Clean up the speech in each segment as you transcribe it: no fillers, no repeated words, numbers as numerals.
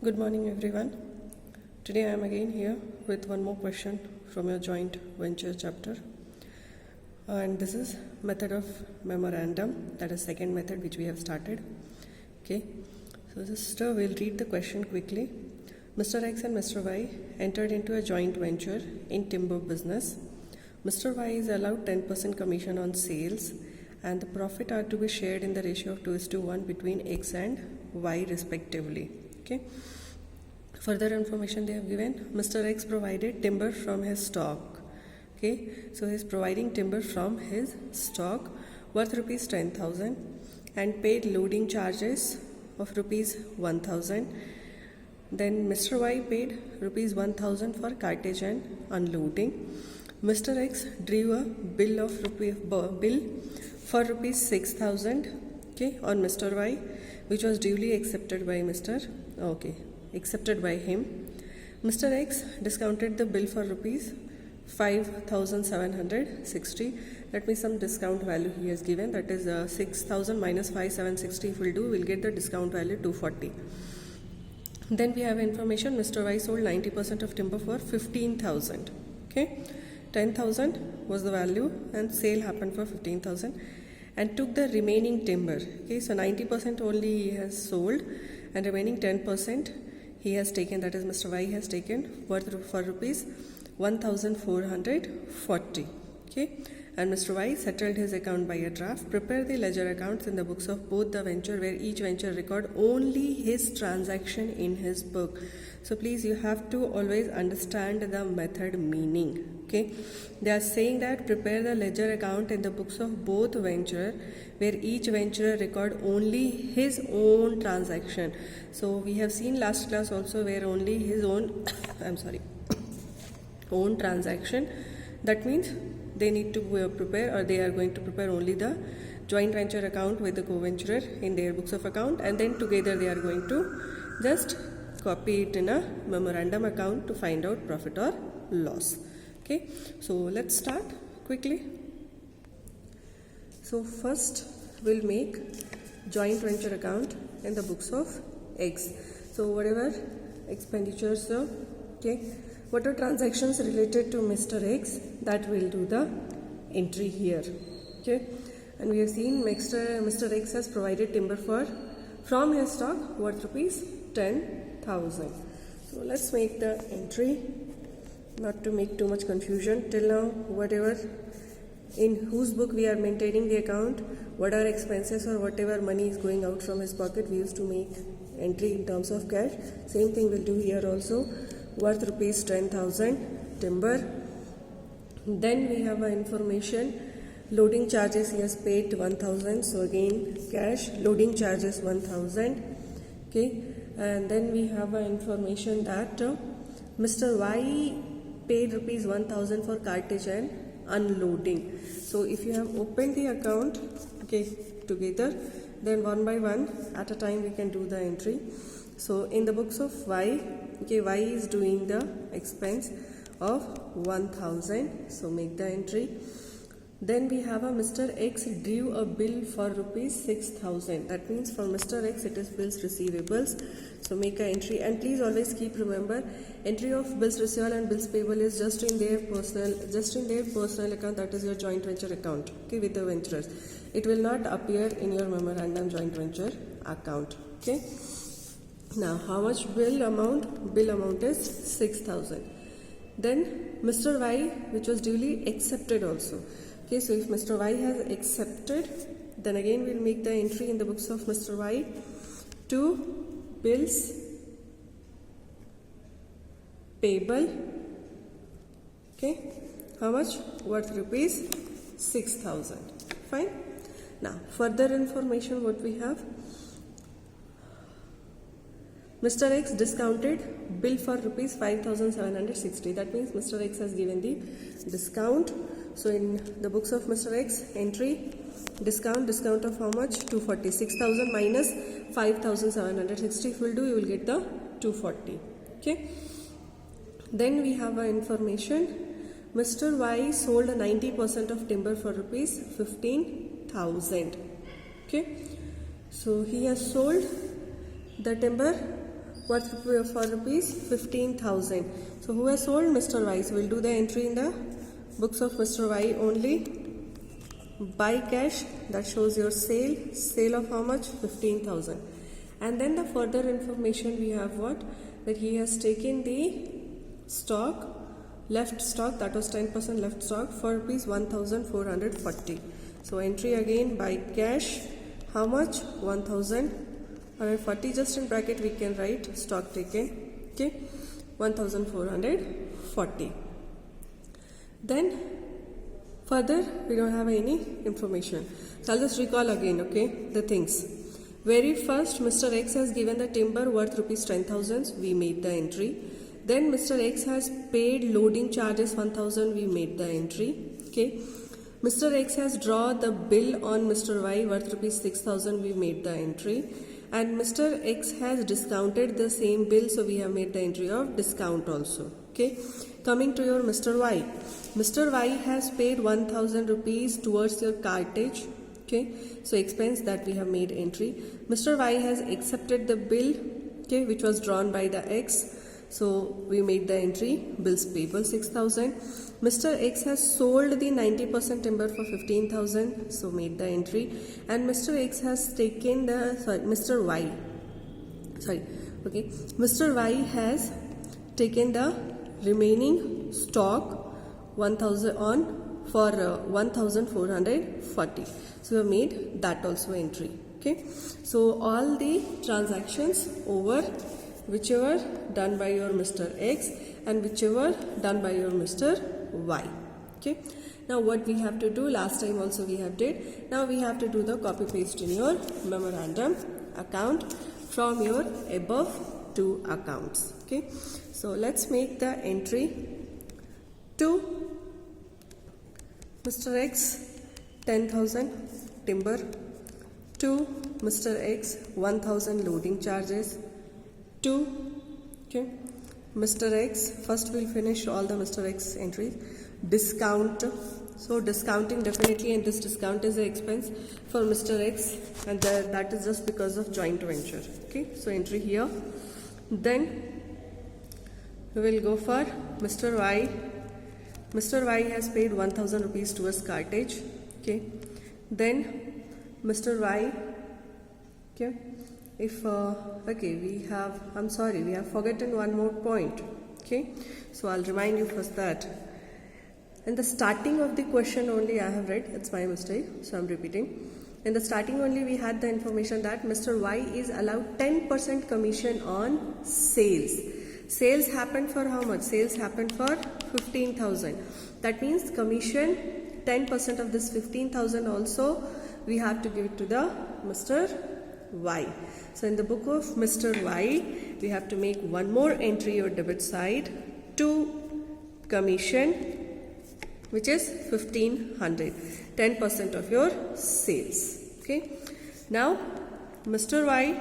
Good morning, everyone. Today I am again here with one more question from your joint venture chapter, and this is method of memorandum, that is second method which we have started. Okay, so just we'll read the question quickly. Mr. X and Mr. Y entered into a joint venture in timber business. Mr. Y is allowed 10% commission on sales, and the profit are to be shared in the ratio of 2:1 between X and Y respectively. Okay. Further information they have given. Mr. X provided timber from his stock. Okay, so he is providing timber from his stock worth rupees 10,000 and paid loading charges of rupees 1,000. Then Mr. Y paid rupees 1,000 for cartage and unloading. Mr. X drew a bill for rupees 6,000, okay, on Mr. Y, which was duly accepted by accepted by him. Mr. X discounted the bill for rupees 5,760. That means some discount value he has given, that is 6,000 minus 5,760 if we'll do, we'll get the discount value 240. Then we have information Mr. Y sold 90% of timber for 15,000. Okay, 10,000 was the value and sale happened for 15,000, and took the remaining timber. Okay, so 90% only he has sold and remaining 10% he has taken, that is Mr. Y has taken for rupees 1,440. Okay, and Mr. Y settled his account by a draft. Prepare the ledger accounts in the books of both the venture, where each venture record only his transaction in his book. So please, you have to always understand the method meaning. Okay, they are saying that prepare the ledger account in the books of both venture, where each venturer record only his own transaction. So we have seen last class also where only his own own transaction. That means they need to prepare, or they are going to prepare only the joint venture account with the co-venturer in their books of account, and then together they are going to just copy it in a memorandum account to find out profit or loss. Okay, so let's start quickly. So first we'll make joint venture account in the books of X. So whatever expenditures, okay, whatever transactions related to Mr. X, that will do the entry here. Okay, and we have seen Mr. X has provided timber from his stock worth rupees 10,000. So let's make the entry, not to make too much confusion. Till now, whatever in whose book we are maintaining the account, what are expenses or whatever money is going out from his pocket, we used to make entry in terms of cash. Same thing we'll do here also, worth rupees 10,000 timber. Then we have information loading charges, he has paid 1,000, so again cash, loading charges 1,000. Okay, and then we have information that Mr. Y paid rupees 1,000 for cartage and unloading. So if you have opened the account, okay, together, then one by one at a time we can do the entry. So in the books of Y, okay, Y is doing the expense of 1,000, so make the entry. Then we have a Mr. X drew a bill for rupees 6,000. That means for Mr. X it is bills receivables. So make a entry, and please always keep remember, entry of bills receivable and bills payable is just in their personal account, that is your joint venture account, okay, with the venturers. It will not appear in your memorandum joint venture account. Okay. Now how much bill amount? Bill amount is 6,000. Then Mr. Y, which was duly accepted also. Okay, so if Mr. Y has accepted, then again we'll make the entry in the books of Mr. Y to bills payable. Okay, how much? Worth rupees 6,000. Fine. Now further information what we have. Mr. X discounted bill for rupees 5,760. That means Mr. X has given the discount. So in the books of Mr. X, entry discount of how much? 240. 6,000 minus 5,760. If we'll do, you will get the 240. Okay. Then we have information. Mr. Y sold 90% of timber for rupees 15,000. Okay. So he has sold the timber worth for rupees 15,000. So who has sold? Mr. Y. So we'll do the entry in the books of Mr. Y only. By cash, that shows your sale of how much? 15,000. And then the further information we have what? That he has taken the stock, left stock, that was 10% left stock for rupees 1,440. So entry again by cash, how much? 1,140. Just in bracket we can write stock taken, okay, 1,440. Then further we don't have any information. So I'll just recall again, okay, the things. Very first, Mr. X has given the timber worth rupees 10,000. We made the entry. Then Mr. X has paid loading charges 1,000. We made the entry. Okay. Mr. X has drawn the bill on Mr. Y worth rupees 6,000. We made the entry. And Mr. X has discounted the same bill. So we have made the entry of discount also. Okay. Coming to your Mr. Y. Mr. Y has paid 1,000 rupees towards your cartage. Okay, so expense that we have made entry. Mr. Y has accepted the bill, okay, which was drawn by the X. So we made the entry, bills payable 6,000. Mr. X has sold the 90% timber for 15,000. So made the entry. And Mr. X has taken the, Mr. Y has taken the remaining stock 1,000 on for 1,440. So we have made that also entry. Okay. So all the transactions over, whichever done by your Mr. X and whichever done by your Mr. Y. Okay. Now what we have to do, last time also we have did. Now we have to do the copy paste in your memorandum account from your above two accounts. Okay. So let's make the entry to Mr. X 10,000 timber, to Mr. X 1,000 loading charges, to okay, Mr. X, first we'll finish all the Mr. X entries. Discount, so discounting definitely, and this discount is an expense for Mr. X, and that is just because of joint venture. Okay, so entry here. Then we will go for Mr. Y. Mr. Y has paid 1,000 rupees towards cartage. Okay. Then Mr. Y. Okay. If okay, we have forgotten one more point. Okay. So I'll remind you first that. In the starting of the question only I have read. It's my mistake. So I'm repeating. In the starting only we had the information that Mr. Y is allowed 10% commission on sales. Sales happened for how much? Sales happened for 15,000. That means commission 10% of this 15,000 also we have to give it to the Mr. Y. So in the book of Mr. Y, we have to make one more entry or debit side to commission, which is 1,500, 10% of your sales. Okay. Now Mr. Y,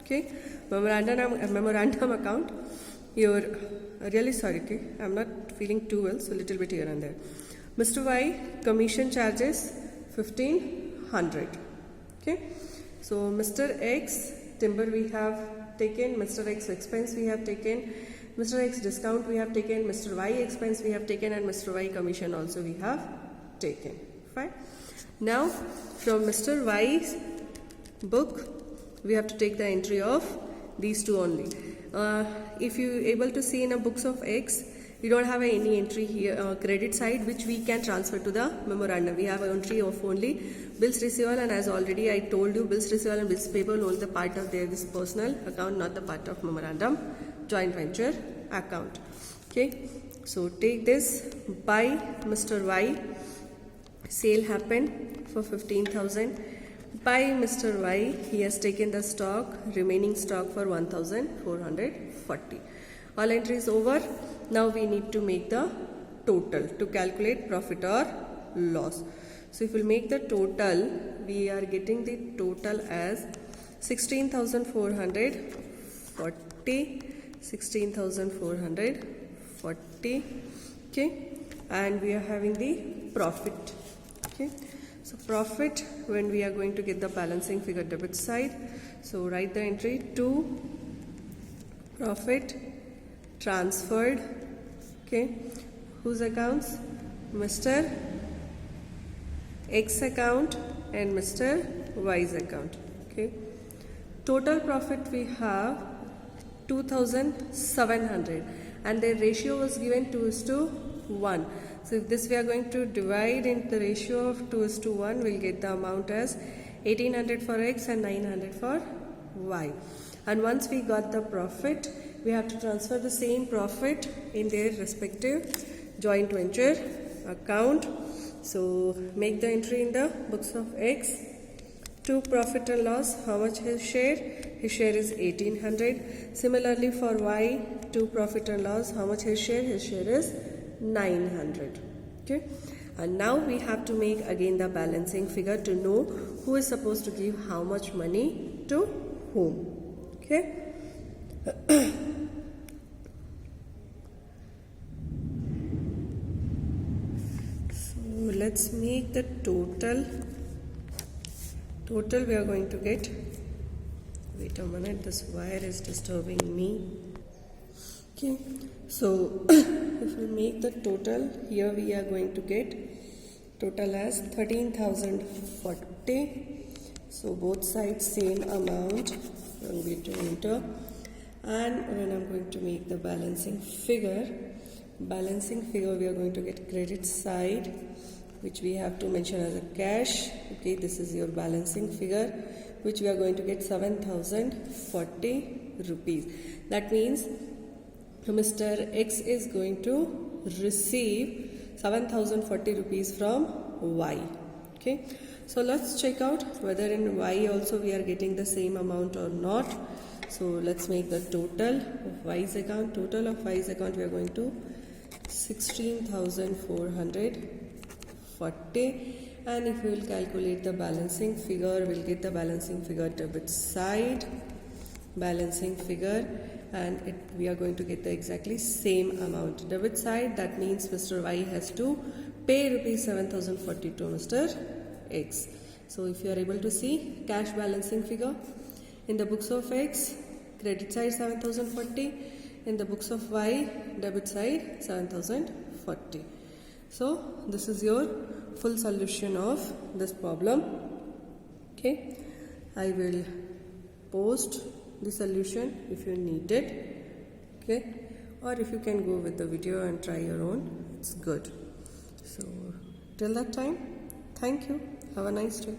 okay, memorandum account. You're really sorry, okay? I'm not feeling too well, so a little bit here and there. Mr. Y, commission charges 1,500. Okay. So Mr. X, timber we have taken, Mr. X expense we have taken, Mr. X discount we have taken, Mr. Y expense we have taken, and Mr. Y commission also we have taken. Fine. Now from Mr. Y's book, we have to take the entry of these two only. If you able to see in a books of X, we don't have any entry here, credit side, which we can transfer to the memorandum. We have an entry of only bills receivable, and as already I told you, bills receivable and bills payable only the part of this personal account, not the part of memorandum joint venture account. Okay, so take this by Mr. Y. Sale happened for 15,000. By Mr. Y, he has taken the stock, remaining stock for 1,440. All entries over. Now we need to make the total to calculate profit or loss. So if we make the total, we are getting the total as 16,440, 16,440. Okay, and we are having the profit. Okay. So profit, when we are going to get the balancing figure debit side, so write the entry to profit transferred, okay, whose accounts? Mr. X account and Mr. Y's account, okay. Total profit we have 2700 and the ratio was given 2:1. So if this we are going to divide in the ratio of 2:1, we'll get the amount as 1800 for X and 900 for Y. And once we got the profit, we have to transfer the same profit in their respective joint venture account. So make the entry in the books of X. To profit and loss, how much his share? His share is 1800. Similarly for Y, to profit and loss, how much his share? His share is 900. Okay. And now we have to make again the balancing figure to know who is supposed to give how much money to whom. Okay. So let's make the total. Total we are going to get. Wait a minute, this wire is disturbing me. Okay, so if we make the total, here we are going to get total as 13,040. So both sides same amount. I'm going to enter, and when I'm going to make the balancing figure we are going to get credit side, which we have to mention as a cash. Okay, this is your balancing figure, which we are going to get 7,040 rupees. That means Mr. X is going to receive 7,040 rupees from Y. Okay, so let's check out whether in Y also we are getting the same amount or not. So let's make the total of Y's account. Total of Y's account we are going to 16,440, and if we will calculate the balancing figure, we'll get the balancing figure debit side, balancing figure, and we are going to get the exactly same amount debit side. That means Mr. Y has to pay rupees 7,040 to Mr. X. So if you are able to see cash balancing figure in the books of X, credit side 7,040, in the books of Y, debit side 7,040. So this is your full solution of this problem. Okay, I will post the solution if you need it. Okay, or if you can go with the video and try your own, it's good. So till that time, thank you. Have a nice day.